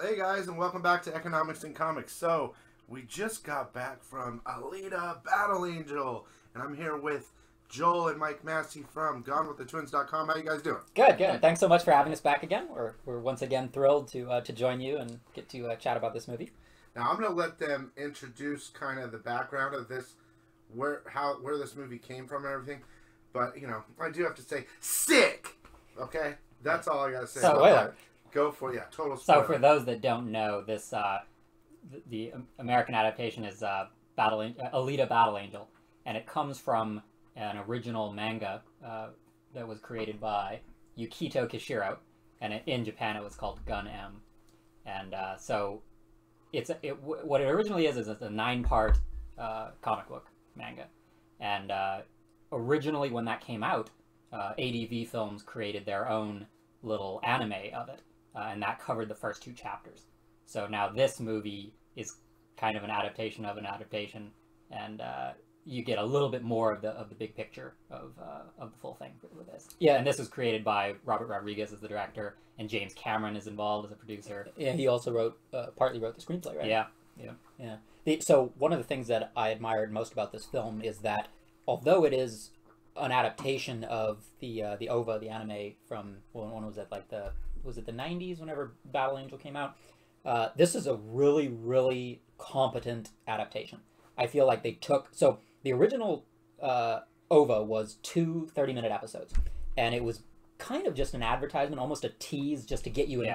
Hey guys, and welcome back to Economics and Comics. So, we just got back from Alita Battle Angel, and I'm here with Joel and Mike Massey from GoneWithTheTwins.com. How you guys doing? Good, good. Thanks so much for having us back again. We're once again thrilled to join you and get to chat about this movie. Now, I'm going to let them introduce kind of the background of this, where this movie came from and everything. But, you know, I do have to say, sick! Okay? That's all I got to say. Spoiler. Go for it. Yeah, total spoiler. So for those that don't know, this the American adaptation is Alita Battle Angel, and it comes from an original manga that was created by Yukito Kishiro, and in Japan it was called Gun M. And so what it originally is it's a 9-part comic book manga. And originally when that came out, ADV Films created their own little anime of it. And that covered the first 2 chapters. So now this movie is kind of an adaptation of an adaptation, and you get a little bit more of the big picture of the full thing with this. Yeah, and this was created by Robert Rodriguez as the director, and James Cameron is involved as a producer. Yeah, he also partly wrote the screenplay, right? Yeah. So one of the things that I admired most about this film is that although it is an adaptation of the OVA, the anime from when was it, like was it the 90s whenever Battle Angel came out? This is a really, really competent adaptation. I feel like they took... So the original OVA was 2 30-minute episodes, and it was kind of just an advertisement, almost a tease, just to get you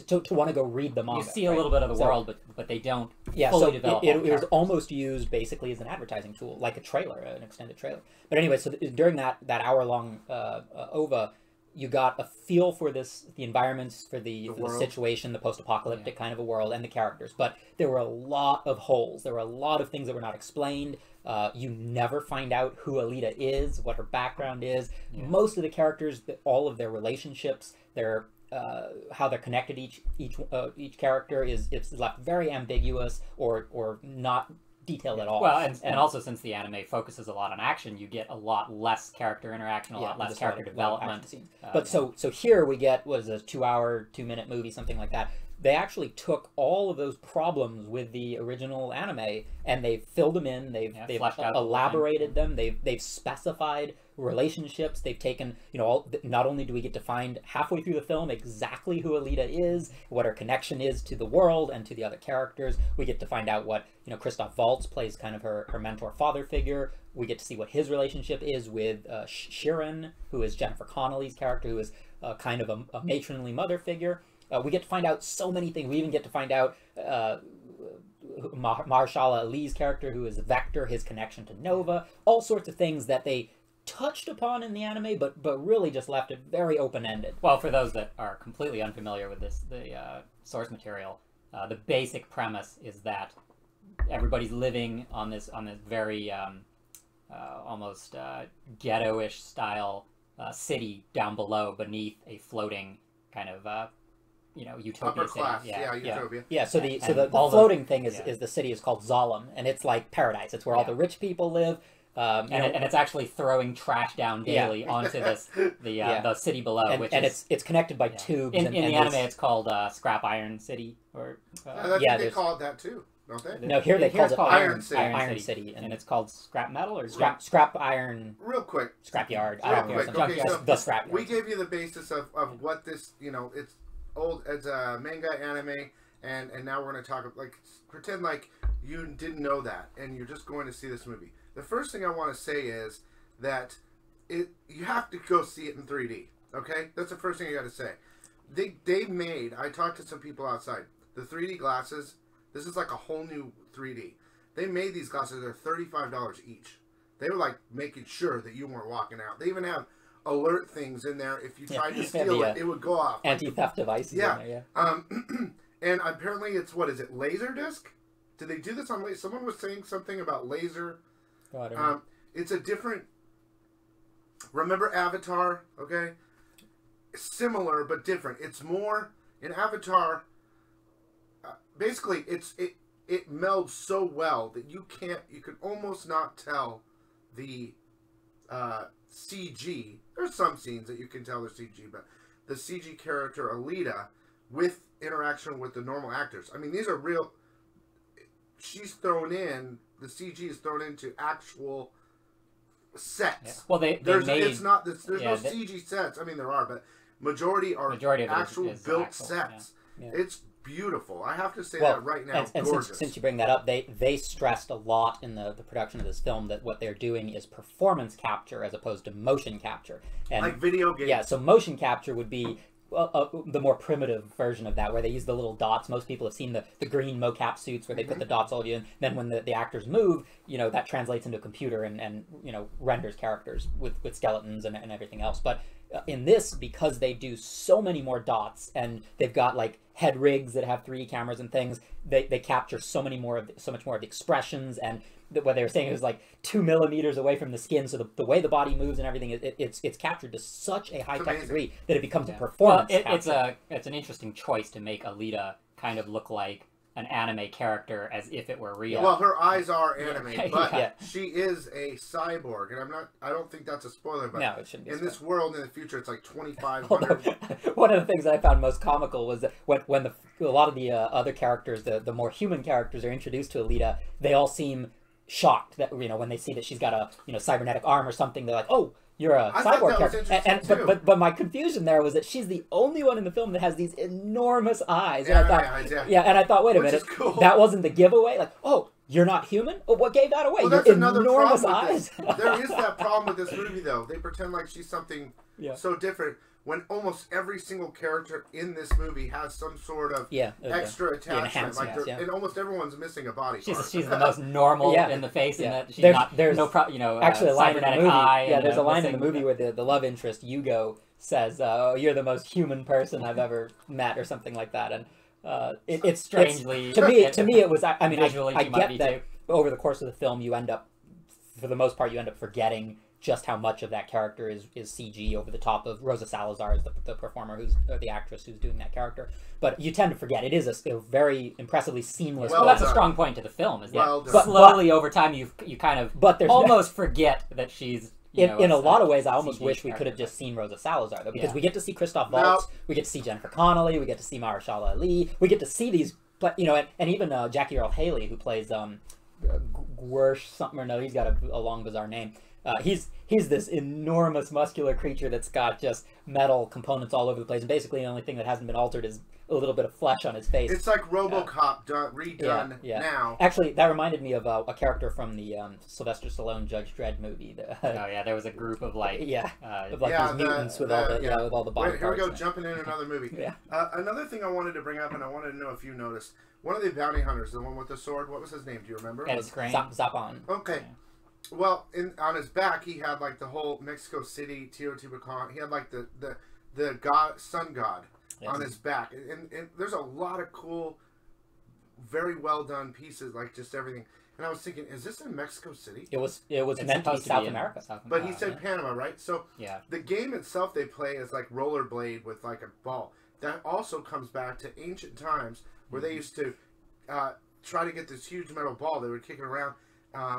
to want to go read the manga. You see a little bit of the world, but they don't fully develop it was almost used basically as an advertising tool, like a trailer, an extended trailer. But anyway, so during that hour-long OVA, you got a feel for the environments, for the situation, the post-apocalyptic kind of a world, and the characters. But there were a lot of holes. There were a lot of things that were not explained. You never find out who Alita is, what her background is. Yeah. Most of the characters, all of their relationships, their how they're connected, each character is left very ambiguous or not detailed at all. Well, and also since the anime focuses a lot on action, you get a lot less character interaction, a lot less character development. But so here we get a 2-minute movie, something like that. They actually took all of those problems with the original anime and they've filled them in. They've elaborated them. They've specified relationships. They've taken, not only do we get to find halfway through the film exactly who Alita is, what her connection is to the world and to the other characters. We get to find out what, Christoph Waltz plays kind of her mentor father figure. We get to see what his relationship is with Shirin, who is Jennifer Connelly's character, who is kind of a matronly mother figure. We get to find out so many things. We even get to find out Mahershala Ali's character, who is Vector, his connection to Nova, all sorts of things that they touched upon in the anime, but really just left it very open-ended. Well, for those that are completely unfamiliar with the source material, the basic premise is that everybody's living on this very almost ghetto-ish style city down below, beneath a floating kind of utopia upper class, city. utopia. Yeah, so the floating thing is the city is called Zalem, and it's like paradise. It's where all the rich people live. And it's actually throwing trash down daily onto the city below, it's connected by tubes. In the anime, it's called Scrap Iron City, or I think they call it that too, don't they? No, here they call it Iron City. Iron City, and it's called Scrap Metal or Scrap Iron. Real quick, Scrap Yard. Real quick. Okay, so the Scrap Yard. We gave you the basis of what this, it's old, it's a manga anime, and now we're going to talk, pretend like you didn't know that, and you're just going to see this movie. The first thing I want to say is that you have to go see it in 3D, okay? That's the first thing I got to say. They made, I talked to some people outside, the 3D glasses, this is like a whole new 3D. They made these glasses, they're $35 each. They were like making sure that you weren't walking out. They even have alert things in there. If you tried to steal it would go off. Anti-theft devices in there, and apparently it's, what is it, Laserdisc? Did they do this on laser? Someone was saying something about laser. Oh, I don't know. It's a different... Remember Avatar, okay? Similar, but different. It's more... In Avatar, basically, it melds so well that you could almost not tell the CG. There's some scenes that you can tell they're CG, but the CG character Alita with interaction with the normal actors. I mean, these are real. She's thrown in, the CG is thrown into actual sets. Yeah. Well, there's no CG sets. I mean, there are, but majority of actual built sets. Yeah. Yeah. It's beautiful. I have to say that right now. And since you bring that up, they stressed a lot in the production of this film that what they're doing is performance capture as opposed to motion capture. And like video games. Yeah, so motion capture would be the more primitive version of that, where they use the little dots. Most people have seen the green mocap suits where they put the dots all in. Then when the actors move, that translates into a computer and renders characters with skeletons and everything else. But in this, because they do so many more dots and they've got like head rigs that have 3D cameras and things, they capture so much more of the expressions, and what they were saying, it was like 2 millimeters away from the skin, so the way the body moves and everything, it's captured to such a high-tech degree that it becomes a performance. Well, it's an interesting choice to make Alita kind of look like an anime character as if it were real. Well, her eyes are anime, but she is a cyborg, and I don't think that's a spoiler, but no, it shouldn't be. In this world, in the future, it's like 2,500. One of the things that I found most comical was that when a lot of the other characters, the more human characters, are introduced to Alita, they all seem shocked that when they see that she's got a cybernetic arm or something. They're like, "Oh, you're a cyborg character." But my confusion there was that she's the only one in the film that has these enormous eyes. And I thought, wait a minute, cool. That wasn't the giveaway. Like, oh, you're not human? Oh, what gave that away? Well, that's another enormous problem eyes. There is that problem with this movie, though. They pretend like she's something so different, when almost every single character in this movie has some sort of extra attachment. And almost everyone's missing a body part. She's the most normal in the face, in that she's there's actually a line in the movie. Eye. There's a line in the movie where the love interest Yugo says, "Oh, you're the most human person I've ever met," or something like that. And it's strangely to me it was. I mean, I get that over the course of the film, for the most part, you end up forgetting just how much of that character is CG over the top of Rosa Salazar, is the performer the actress who's doing that character. But you tend to forget it is a very impressively seamless. Well, that's a strong point to the film, is that slowly over time you kind of almost forget that she's. In a lot of ways, I almost wish we could have just seen Rosa Salazar, though, because we get to see Christoph Waltz, we get to see Jennifer Connelly, we get to see Mahershala Ali, we get to see these, and even Jackie Earle Haley, who plays Gwersh something or no, he's got a long bizarre name. He's this enormous muscular creature that's got just metal components all over the place, and basically the only thing that hasn't been altered is a little bit of flesh on his face. It's like RoboCop redone now. Actually, that reminded me of a character from the Sylvester Stallone Judge Dredd movie. There was a group of these mutants with all the body parts. Here we go, jumping in another movie. Another thing I wanted to bring up, and I wanted to know if you noticed, one of the bounty hunters, the one with the sword, what was his name? Do you remember? Zapan. Okay. Yeah. Well, on his back, he had like the whole Mexico City, Teotihuacan. He had like the god, sun god on his back. And there's a lot of cool, very well done pieces, like just everything. And I was thinking, is this in Mexico City? It was meant to be South America. But he said Panama, right? So the game itself they play is like rollerblade with like a ball. That also comes back to ancient times where they used to try to get this huge metal ball. They would kick it around.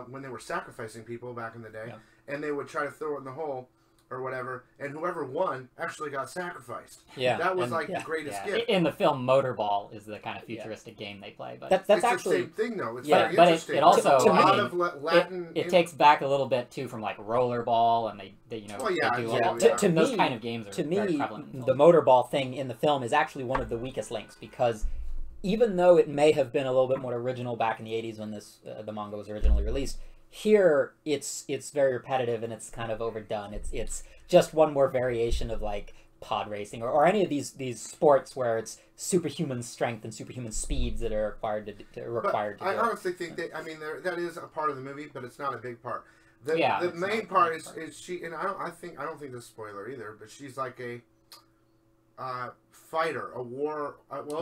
When they were sacrificing people back in the day, and they would try to throw it in the hole or whatever, and whoever won actually got sacrificed. That was the greatest gift. In the film, Motorball is the kind of futuristic game they play, but that's actually the same thing though. It's very interesting. It also a lot of Latin. It takes back a little bit too from like Rollerball, and they those kind of games are very prevalent. The Motorball thing in the film is actually one of the weakest links, because even though it may have been a little bit more original back in the 80s when the manga was originally released, here it's very repetitive and it's kind of overdone. It's just one more variation of like pod racing or any of these sports where it's superhuman strength and superhuman speeds that are required to I honestly think that is a part of the movie, but it's not a big part. The main part is she, and I don't think this is a spoiler either, but she's like a fighter, a war.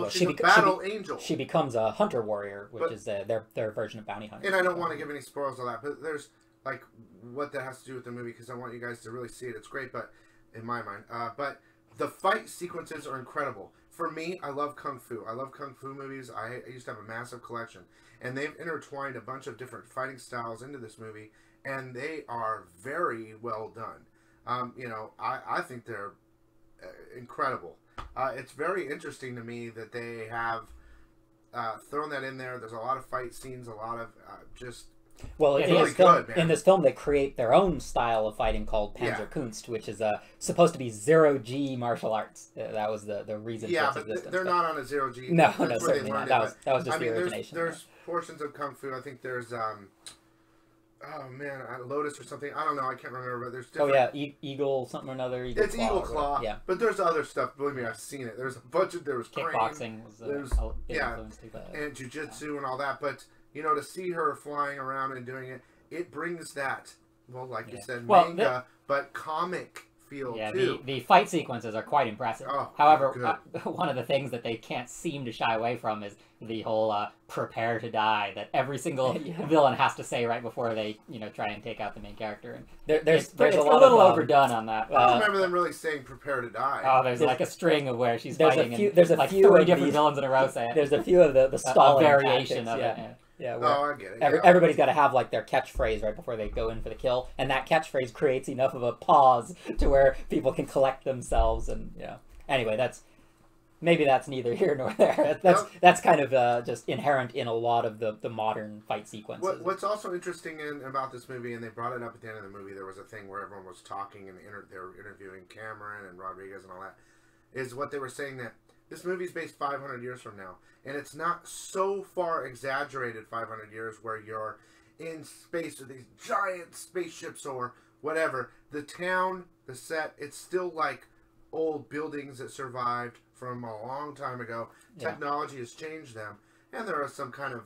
She's a battle angel. She becomes a hunter warrior, which is their version of bounty hunter. And I don't want to give any spoilers on that, but there's like what that has to do with the movie, because I want you guys to really see it. It's great, but in my mind, but the fight sequences are incredible. For me, I love kung fu. I love kung fu movies. I used to have a massive collection, and they've intertwined a bunch of different fighting styles into this movie, and they are very well done. I think they're incredible. It's very interesting to me that they have thrown that in there. There's a lot of fight scenes, a lot of just. Well, in this film, they create their own style of fighting called Panzerkunst, which is supposed to be zero-G martial arts. That was the reason for its existence. But they're not on a zero-G. No, certainly not. That was just the origination. There's portions of Kung Fu. I think there's, Lotus or something. I don't know. I can't remember. But there's different... Oh, yeah. Eagle something or another. It's Eagle Claw. Yeah. But there's other stuff. Believe me, I've seen it. There's a bunch of... There was kickboxing. And jiu-jitsu and all that. But... You know, to see her flying around and doing it, it brings that, well, like you said, manga, but comic feel, too. The fight sequences are quite impressive. Oh, however, one of the things that they can't seem to shy away from is the whole prepare to die that every single villain has to say right before they, try and take out the main character. And there's a little overdone on that. I don't remember them really saying prepare to die. Oh, there's like a string of where she's fighting there's a few three different villains in a row saying There's a few of the stalling variation tactics, of it. Yeah, I get it. Everybody's got to have like their catchphrase right before they go in for the kill, and that catchphrase creates enough of a pause to where people can collect themselves. And anyway, that's neither here nor there. That's kind of just inherent in a lot of the modern fight sequences. What's also interesting about this movie, and they brought it up at the end of the movie, there was a thing where everyone was talking and they were interviewing Cameron and Rodriguez and all that, is what they were saying that this movie's based 500 years from now. And it's not so far exaggerated 500 years where you're in space with these giant spaceships or whatever. The town, the set, it's still like old buildings that survived from a long time ago. Yeah. Technology has changed them. And there are some kind of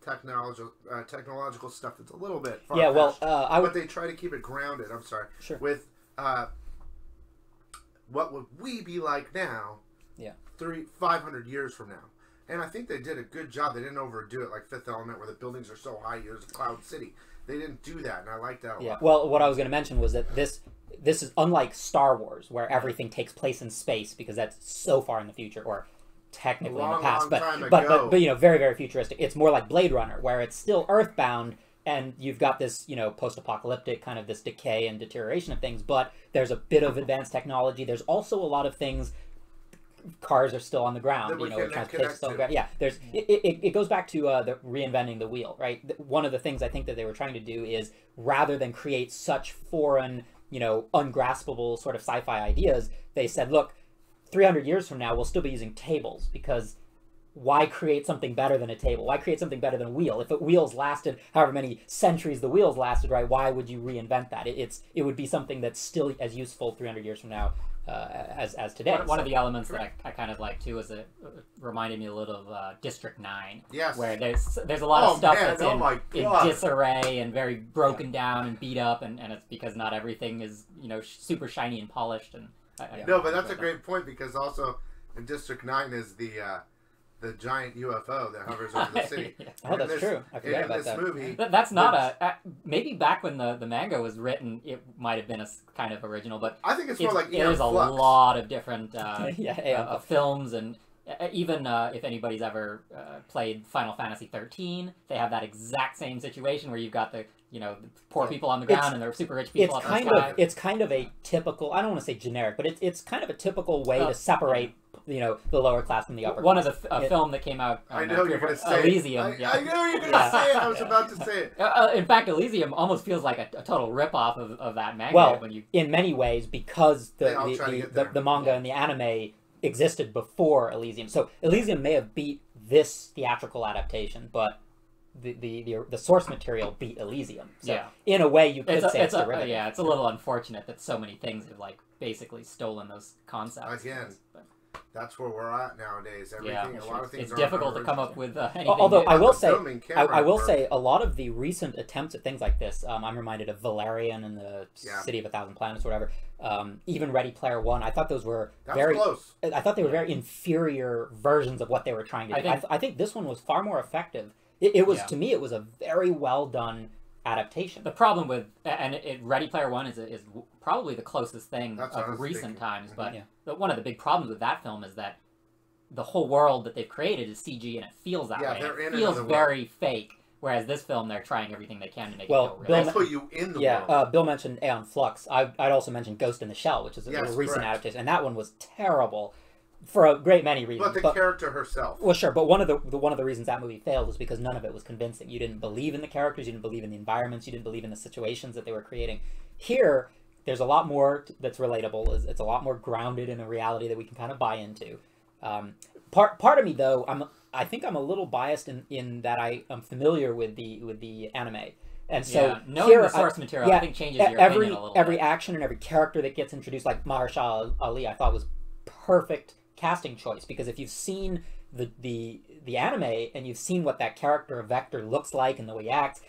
technological stuff that's a little bit far-fetched. But they try to keep it grounded, Sure. with what would we be like now 500 years from now. And I think they did a good job. They didn't overdo it like Fifth Element where the buildings are so high, there's a cloud city. They didn't do that, and I like that a lot. Well, what I was going to mention was that this is unlike Star Wars, where everything takes place in space, because that's so far in the future, or technically in the past. But very, very futuristic. It's more like Blade Runner, where it's still Earthbound, and you've got this, post-apocalyptic kind of this decay and deterioration of things, but there's a bit of advanced technology. There's also a lot of things. Cars are still on the ground, transportation still on the ground. Yeah, it goes back to the reinventing the wheel, right? One of the things I think that they were trying to do is, rather than create such foreign, ungraspable sort of sci-fi ideas, they said, look, 300 years from now, we'll still be using tables, because why create something better than a table? Why create something better than a wheel? If wheels lasted however many centuries the wheels lasted, right, why would you reinvent that? It would be something that's still as useful 300 years from now as today. One of the elements that I kind of like too is it reminded me a little of District 9. Yes. Where there's a lot of stuff that's in disarray and very broken down and beat up, and it's because not everything is super shiny and polished. And no, but that's a great point, because also in District 9 is the giant UFO that hovers over the city. Oh, that's true. I forgot about that. Movie, that's not maybe back when the manga was written, it might have been a kind of original, but I think it's more like there's a lot of different films, and even if anybody's ever played Final Fantasy 13, they have that exact same situation where you've got the the poor people on the ground and the super rich people up in the sky. It's kind of a typical, I don't want to say generic, but it's kind of a typical way to separate the lower class from the upper class. One is a film that came out. I know you're going to say Elysium. I know you're going to say it. I was about to say it. In fact, Elysium almost feels like a total ripoff of that manga. Well, in many ways, because the manga and the anime existed before Elysium. So Elysium may have beat this theatrical adaptation, but the source material beat Elysium. So in a way, you could say it's derivative. It's a little unfortunate that so many things have basically stolen those concepts. Again, that's where we're at nowadays. Everything, a lot of things. It's difficult to come up with anything. Although I will say, a lot of the recent attempts at things like this, I'm reminded of Valerian and the City of a Thousand Planets, or whatever. Even Ready Player One, I thought those were close. I thought they were very inferior versions of what they were trying to do. I think this one was far more effective. It was to me, it was a very well done adaptation. The problem with Ready Player One is probably the closest thing of recent times, but one of the big problems with that film is that the whole world that they've created is CG, and it feels that way. It feels very fake. Whereas this film, they're trying everything they can to make it Well, feel Bill real. They put you in the world. Bill mentioned Aeon Flux. I'd also mention Ghost in the Shell, which is a recent adaptation, and that one was terrible for a great many reasons. But the character herself. Well, sure, but one of the reasons that movie failed was because none of it was convincing. You didn't believe in the characters, you didn't believe in the environments, you didn't believe in the situations that they were creating. Here, there's a lot more that's relatable. It's a lot more grounded in a reality that we can kind of buy into. Part of me, though, I think I'm a little biased in that I am familiar with the anime. And so knowing the source material, I think changes your opinion a little every bit. action and every character that gets introduced, like Mahershala Ali, I thought was perfect casting choice, because if you've seen the anime and you've seen what that character Vector looks like and the way he acts,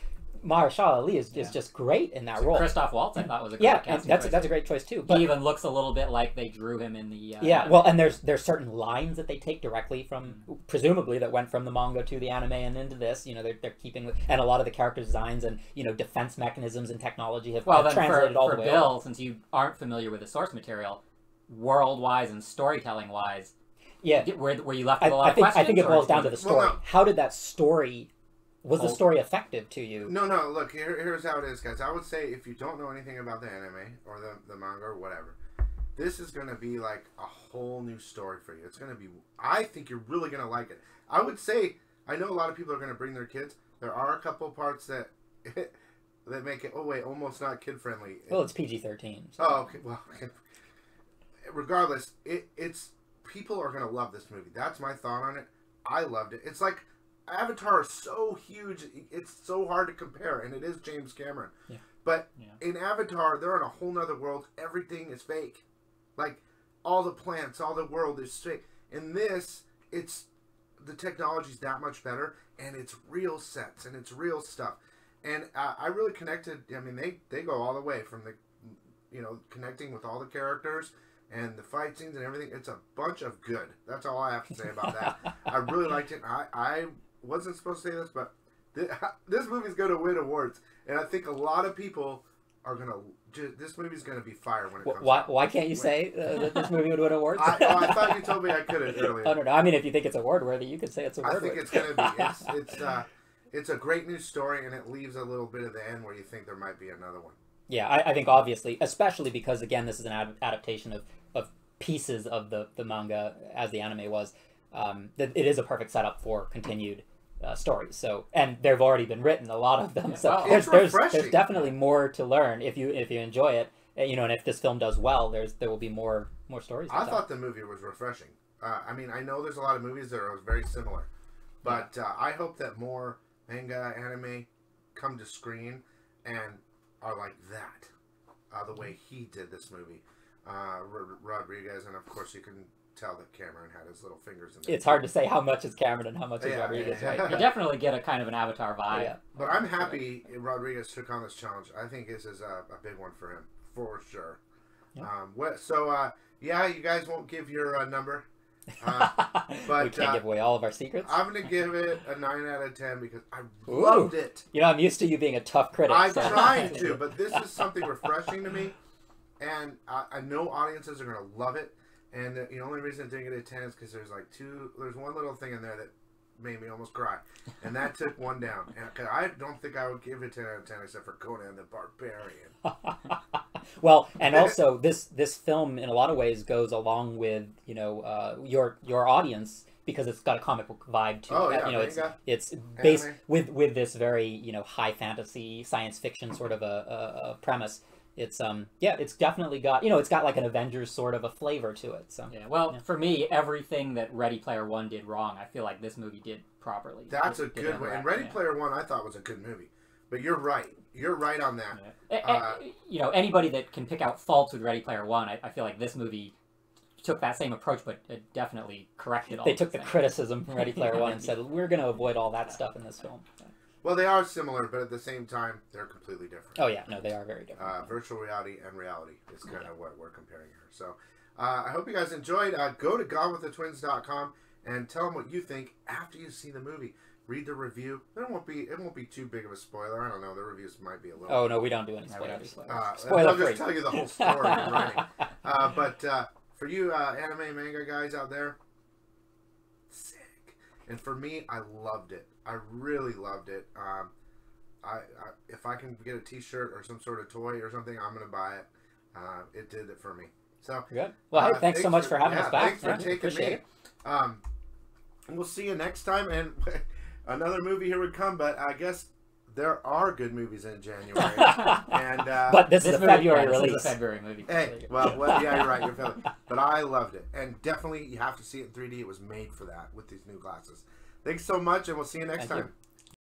Mahershala Ali is just great in that role. Christoph Waltz, I thought was a great casting choice. That's a great choice too. But he even looks a little bit like they drew him in the well, and there's certain lines that they take directly from, presumably, that went from the manga to the anime and into this. They're keeping with, and a lot of the character designs and defense mechanisms and technology have translated all the way. For Bill, since you aren't familiar with the source material, world-wise and storytelling-wise, were you left with a lot of questions? I think it boils down to the story. How did that story? Was the story effective to you? No. Look, here's how it is, guys. I would say if you don't know anything about the anime or the manga or whatever, this is going to be like a whole new story for you. It's going to be. I think you're really going to like it. I would say I know a lot of people are going to bring their kids. There are a couple parts that make it. Oh wait, almost not kid friendly. Well, it's PG-13. So. Oh, okay. Well, regardless, it's people are going to love this movie. That's my thought on it. I loved it. It's like. Avatar is so huge, it's so hard to compare, and it is James Cameron. Yeah. But in Avatar, they're in a whole nother world. Everything is fake. Like, all the plants, all the world is fake. In this, the technology's that much better, and it's real sets, and it's real stuff. And I really connected, I mean, they go all the way from connecting with all the characters, and the fight scenes and everything. It's a bunch of good. That's all I have to say about that. I really liked it. I wasn't supposed to say this, but this movie's going to win awards, and I think a lot of people are going to. This movie's going to be fire when it comes out. Why can't you say that this movie would win awards? I thought you told me I couldn't earlier. Oh no! I mean, if you think it's award worthy, you could say it's award worthy. I think it's going to be. It's a great new story, and it leaves a little bit at the end where you think there might be another one. Yeah, I think obviously, especially because again, this is an adaptation of pieces of the manga as the anime was. That it is a perfect setup for continued stories. So, and they've already been written, a lot of them. So there's definitely more to learn if you enjoy it. And if this film does well, there will be more stories. I thought the movie was refreshing. I mean, I know there's a lot of movies that are very similar, but I hope that more manga anime come to screen and are like that. The way he did this movie, Rodriguez, and of course you can tell that Cameron had his little fingers in there. It's hard to say how much is Cameron and how much is Rodriguez, right? You definitely get a kind of an Avatar vibe. Yeah. But I'm happy Rodriguez took on this challenge. I think this is a big one for him, for sure. Yeah. You guys won't give your number. But we can't give away all of our secrets. I'm going to give it a 9 out of 10 because I loved it. I'm used to you being a tough critic. I'm trying to, but this is something refreshing to me. And I know audiences are going to love it. And the only reason I didn't get a 10 is because there's one little thing in there that made me almost cry. And that took one down. And I don't think I would give it 10 out of 10 except for Conan the Barbarian. Well, and also this film in a lot of ways goes along with, your audience because it's got a comic book vibe to it. It's based with this very, high fantasy science fiction sort of a premise. It's it's definitely got it's got like an Avengers sort of a flavor to it. So for me, everything that Ready Player One did wrong, I feel like this movie did properly. That's a good one. And Ready Player One, I thought was a good movie, but you're right. You're right on that. Anybody that can pick out faults with Ready Player One, I feel like this movie took that same approach, but it definitely corrected all. They took the criticism from Ready Player One and said we're going to avoid all that stuff in this film. Well, they are similar, but at the same time, they're completely different. Oh, yeah. No, they are very different. Virtual reality and reality is kind of what we're comparing here. So I hope you guys enjoyed. Go to GoneWithTheTwins.com and tell them what you think after you see the movie. Read the review. It won't be too big of a spoiler. I don't know. The reviews might be a little... Oh, no, we don't do any spoilers. I'll just tell you the whole story in writing. But for you anime manga guys out there, sick. And for me, I loved it. I really loved it. If I can get a T-shirt or some sort of toy or something, I'm going to buy it. It did it for me. So good. Well, hey, thanks so much for having us back. Thanks for taking me. And we'll see you next time. And another movie here would come, but I guess there are good movies in January. And but this is a February release. This is a February movie. Hey, well, yeah, you're right. But I loved it, and definitely you have to see it in 3D. It was made for that with these new glasses. Thanks so much, and we'll see you next time.